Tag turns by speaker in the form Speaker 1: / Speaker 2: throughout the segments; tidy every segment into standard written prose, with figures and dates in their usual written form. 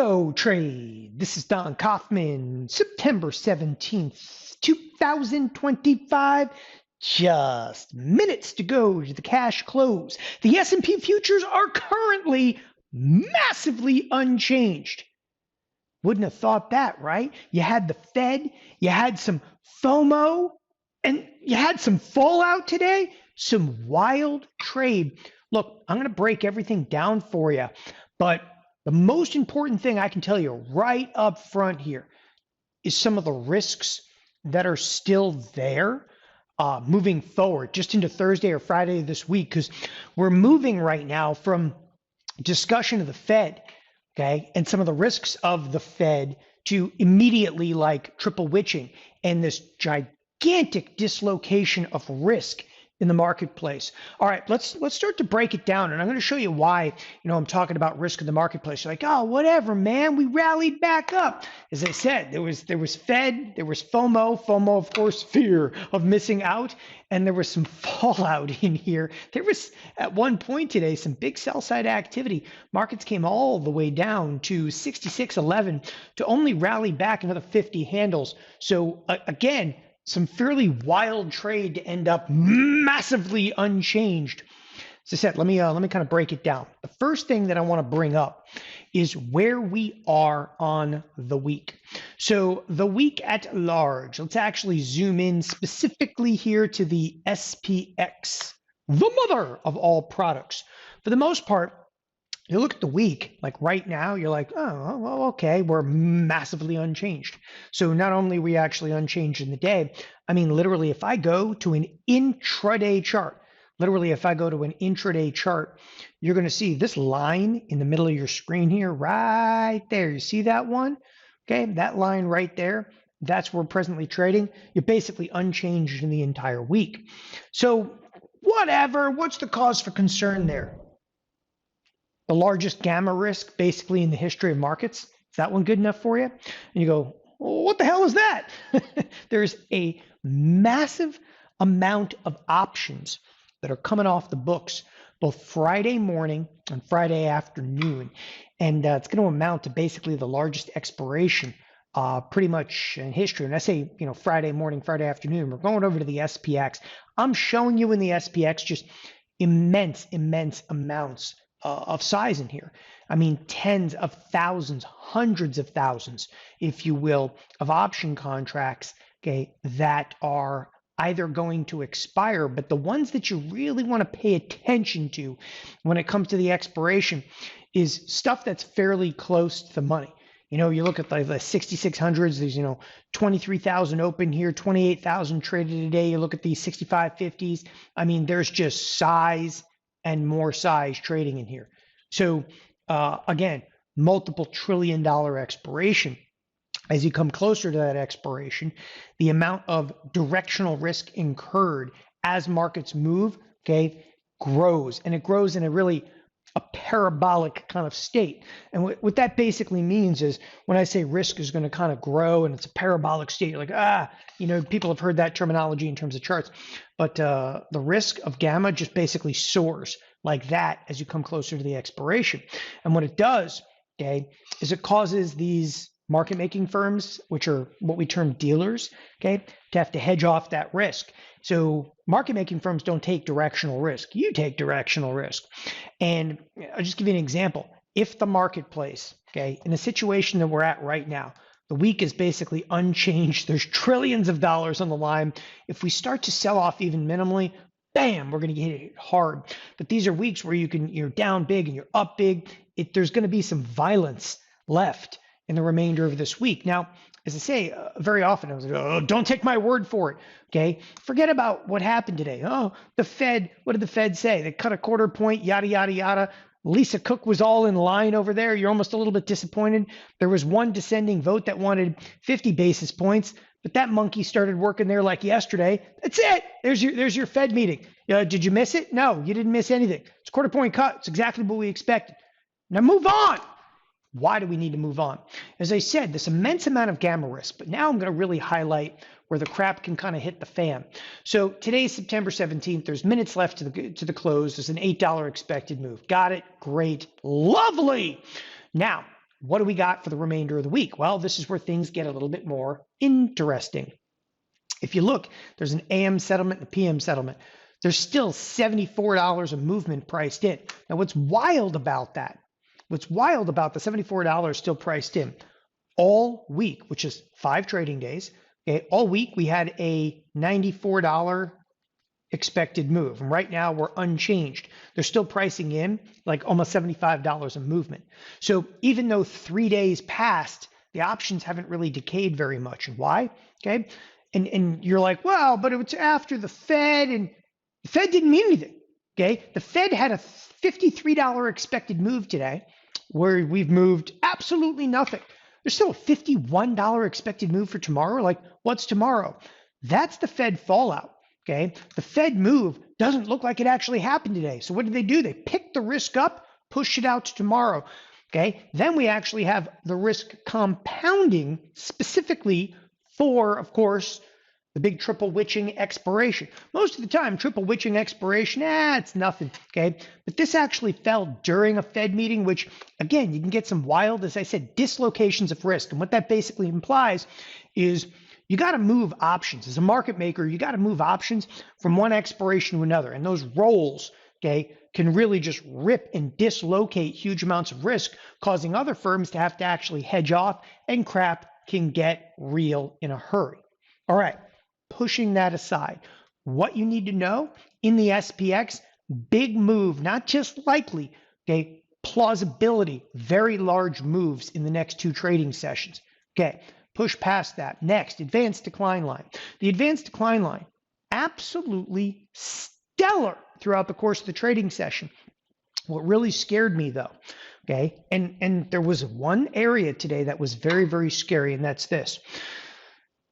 Speaker 1: TheoTrade. This is Don Kaufman, September 17th, 2025. Just minutes to go to the cash close. The S&P futures are currently massively unchanged. Wouldn't have thought that, right? You had the Fed, you had some FOMO, and you had some fallout today, some wild trade. Look, I'm going to break everything down for you, but the most important thing I can tell you right up front here is some of the risks that are still there moving forward just into Thursday or Friday of this week, because we're moving right now from discussion of the Fed, okay, and some of the risks of the Fed to immediately like triple witching and this gigantic dislocation of risk in the marketplace. All right, let's start to break it down, and I'm going to show you why. I'm talking about risk in the marketplace. You're like, oh, whatever, man. We rallied back up. As I said, there was Fed, there was FOMO, of course, fear of missing out, and there was some fallout in here. There was at one point today some big sell side activity. Markets came all the way down to 66.11 to only rally back another 50 handles. So again, some fairly wild trade to end up massively unchanged. As I said, let me kind of break it down. The first thing that I want to bring up is where we are on the week. So the week at large, let's actually zoom in specifically here to the SPX, the mother of all products. For the most part, you look at the week, like right now, you're like, oh, well, okay, we're massively unchanged. So not only are we actually unchanged in the day, I mean, literally, if I go to an intraday chart, you're going to see this line in the middle of your screen here, right there. You see that one? Okay, that line right there, that's where we're presently trading. You're basically unchanged in the entire week. So whatever, what's the cause for concern there? The largest gamma risk basically in the history of markets. Is that one good enough for you? And you go, well, what the hell is that? There's a massive amount of options that are coming off the books both Friday morning and Friday afternoon. And it's going to amount to basically the largest expiration pretty much in history. And I say, Friday morning, Friday afternoon, we're going over to the SPX. I'm showing you in the SPX just immense amounts of size in here. I mean, tens of thousands, hundreds of thousands, if you will, of option contracts, okay, that are either going to expire, but the ones that you really want to pay attention to when it comes to the expiration is stuff that's fairly close to the money. You look at the 6600s, there's, 23,000 open here, 28,000 traded a day. You look at the 6550s. I mean, there's just size and more size trading in here. So again, multiple $trillion expiration. As you come closer to that expiration, the amount of directional risk incurred as markets move, okay, grows. And it grows in a parabolic kind of state. And what that basically means is when I say risk is going to kind of grow and it's a parabolic state, you're like, people have heard that terminology in terms of charts, but the risk of gamma just basically soars like that as you come closer to the expiration. And what it does, okay, is it causes these market making firms, which are what we term dealers, okay, to have to hedge off that risk. So market making firms don't take directional risk. You take directional risk. And I'll just give you an example. If the marketplace, okay, in the situation that we're at right now, the week is basically unchanged. There's trillions of dollars on the line. If we start to sell off even minimally, bam, we're going to get hit hard. But these are weeks where you're down big and you're up big. There's going to be some violence left in the remainder of this week. Now, as I say, very often I was like, oh, don't take my word for it, okay? Forget about what happened today. Oh, the Fed, what did the Fed say? They cut a quarter point, yada, yada, yada. Lisa Cook was all in line over there. You're almost a little bit disappointed. There was one dissenting vote that wanted 50 basis points, but that monkey started working there like yesterday. That's it. There's your Fed meeting. Did you miss it? No, you didn't miss anything. It's a quarter point cut. It's exactly what we expected. Now move on. Why do we need to move on? As I said, this immense amount of gamma risk, but now I'm going to really highlight where the crap can kind of hit the fan. So today's September 17th. There's minutes left to the close. There's an $8 expected move. Got it. Great. Lovely. Now, what do we got for the remainder of the week? Well, this is where things get a little bit more interesting. If you look, there's an AM settlement and a PM settlement. There's still $74 of movement priced in. Now, what's wild about that? What's wild about the $74 still priced in? All week, which is 5 trading days, okay, all week we had a $94 expected move. And right now we're unchanged. They're still pricing in like almost $75 of movement. So even though 3 days passed, the options haven't really decayed very much. And why? Okay. And you're like, well, but it was after the Fed, and the Fed didn't mean anything. Okay. The Fed had a $53 expected move today where we've moved absolutely nothing. There's still a $51 expected move for tomorrow. Like, what's tomorrow? That's the Fed fallout. Okay, the Fed move doesn't look like it actually happened today. So what did they do? They picked the risk up, pushed it out to tomorrow. Okay, then we actually have the risk compounding specifically for, of course, the big triple witching expiration. Most of the time, triple witching expiration, it's nothing. Okay, but this actually fell during a Fed meeting, which again, you can get some wild, as I said, dislocations of risk. And what that basically implies is you got to move options. As a market maker, you got to move options from one expiration to another. And those rolls, okay, can really just rip and dislocate huge amounts of risk, causing other firms to have to actually hedge off, and crap can get real in a hurry. All right, pushing that aside, what you need to know in the SPX, big move, not just likely, okay, plausibility, very large moves in the next 2 trading sessions. Okay. Push past that. Next, advanced decline line. The advanced decline line, absolutely stellar throughout the course of the trading session. What really scared me though, okay, and there was one area today that was very, very scary, and that's this.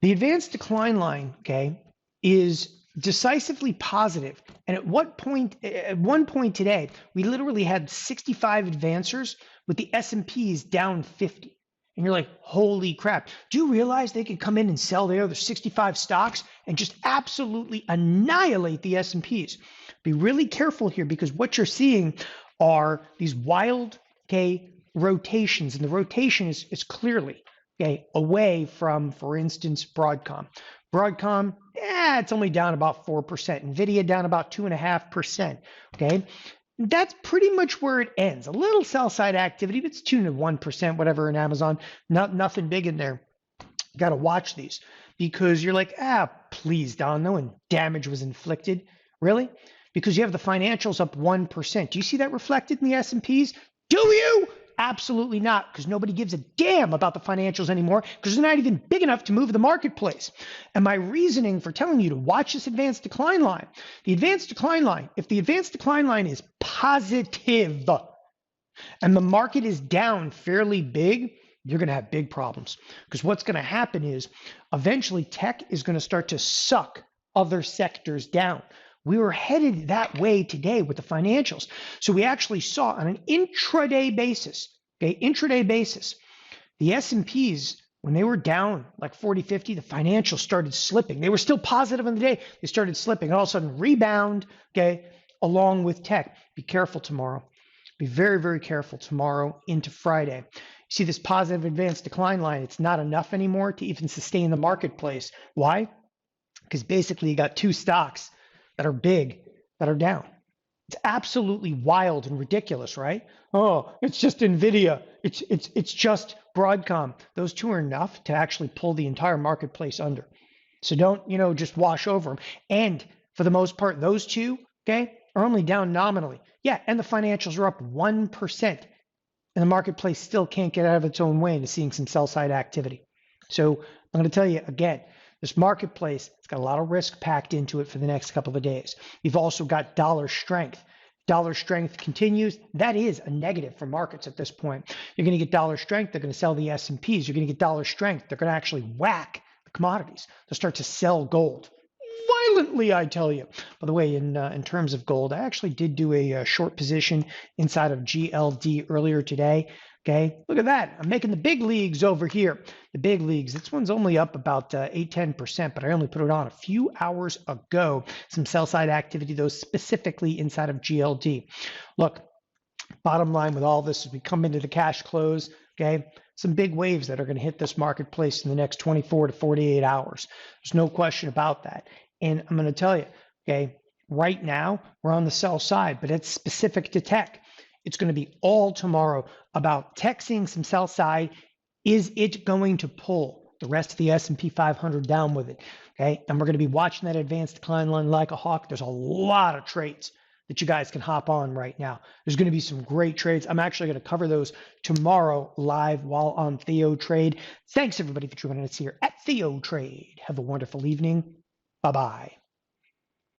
Speaker 1: The advanced decline line, okay, is decisively positive. And at one point today, we literally had 65 advancers with the S&Ps down 50. And you're like, holy crap. Do you realize they could come in and sell their other 65 stocks and just absolutely annihilate the S&Ps? Be really careful here, because what you're seeing are these wild, okay, rotations. And the rotation is clearly, okay, away from, for instance, Broadcom. Broadcom, it's only down about 4%. NVIDIA down about 2.5%, okay? That's pretty much where it ends. A little sell side activity, but it's 2 to 1%, whatever in Amazon. Nothing big in there. Got to watch these, because you're like, please, Don, no one damage was inflicted. Really? Because you have the financials up 1%. Do you see that reflected in the S&Ps? Do you? Absolutely not, because nobody gives a damn about the financials anymore, because they're not even big enough to move the marketplace. And my reasoning for telling you to watch this advanced decline line, the advanced decline line, if the advanced decline line is positive and the market is down fairly big, you're going to have big problems, because what's going to happen is eventually tech is going to start to suck other sectors down. We were headed that way today with the financials. So we actually saw on an intraday basis, okay, the S&Ps, when they were down like 40, 50, the financials started slipping. They were still positive on the day. They started slipping. All of a sudden, rebound, okay, along with tech. Be careful tomorrow. Be very, very careful tomorrow into Friday. You see this positive advanced decline line. It's not enough anymore to even sustain the marketplace. Why? Because basically you got 2 stocks that are big, that are down. It's absolutely wild and ridiculous, right? Oh, it's just NVIDIA. It's just Broadcom. Those 2 are enough to actually pull the entire marketplace under. So don't, just wash over them. And for the most part, those 2, okay, are only down nominally. Yeah, and the financials are up 1%. And the marketplace still can't get out of its own way into seeing some sell-side activity. So I'm going to tell you again, this marketplace, it's got a lot of risk packed into it for the next couple of days. You've also got dollar strength. Dollar strength continues. That is a negative for markets at this point. You're going to get dollar strength. They're going to sell the S&Ps. You're going to get dollar strength. They're going to actually whack the commodities. They'll start to sell gold violently, I tell you. By the way, in terms of gold, I actually did do a short position inside of GLD earlier today. Okay, look at that. I'm making the big leagues over here. The big leagues. This one's only up about 8-10%, but I only put it on a few hours ago. Some sell side activity, though, specifically inside of GLD. Look, bottom line with all this, as we come into the cash close, Okay, some big waves that are going to hit this marketplace in the next 24 to 48 hours. There's no question about that. And I'm going to tell you, okay, right now we're on the sell side, but it's specific to tech. It's going to be all tomorrow about tech seeing some sell side. Is it going to pull the rest of the S&P 500 down with it? Okay, and we're going to be watching that advanced decline line like a hawk. There's a lot of trades that you guys can hop on right now. There's going to be some great trades. I'm actually going to cover those tomorrow live while on TheoTrade. Thanks everybody for joining us here at TheoTrade. Have a wonderful evening. Bye-bye.